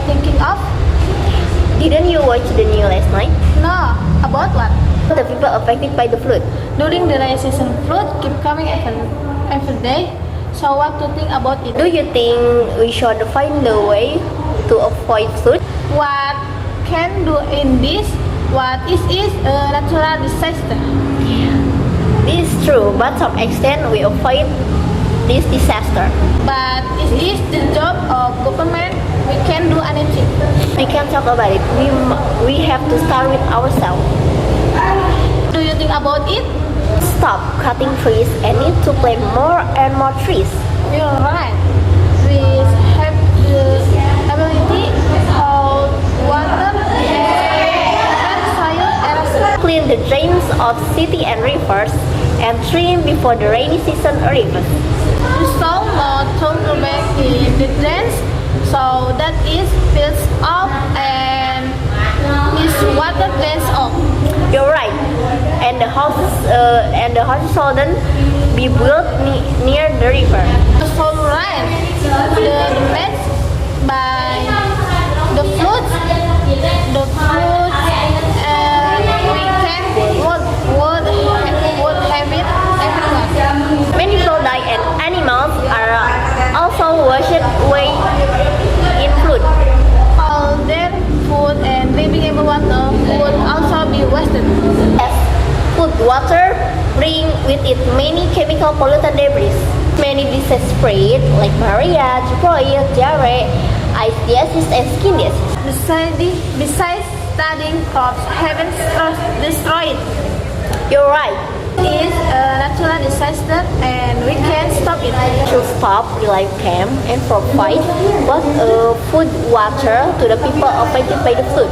thinking of? Didn't you watch the news last night? No. About what? The people affected by the flood. During the rainy season, flood keep coming every day. So what to think about it? Do you think we should find a way to avoid flood? What can do in this? What is a natural disaster? This is true, but to some extent we avoid this disaster. But is this the job of government? We can do anything. We can talk about it. We have to start with ourselves. Do you think about it? Stop cutting trees and need to plant more and more trees. You're right. We have the ability of water and soil erosion. Clean the drains of city and rivers and trim before the rainy season arrives. Install more turtle back in the drains so that it fills up and is water drains off. You're right. And the houses shouldn't be built near the river. So right, the damage by the floods, and we can would have it everywhere. Many people die and animals are also washed away in flood. All their food and drinkable water would also be wasted. As flood water bring with it many chemical pollutant debris. Many diseases spread like malaria, typhoid, diarrhea, ichthyosis, and skin disease. Besides studying crops haven't destroyed, You're right. it is a natural disaster and we can stop it. To stop relieve camp and provide both food, water to the people affected by the flood.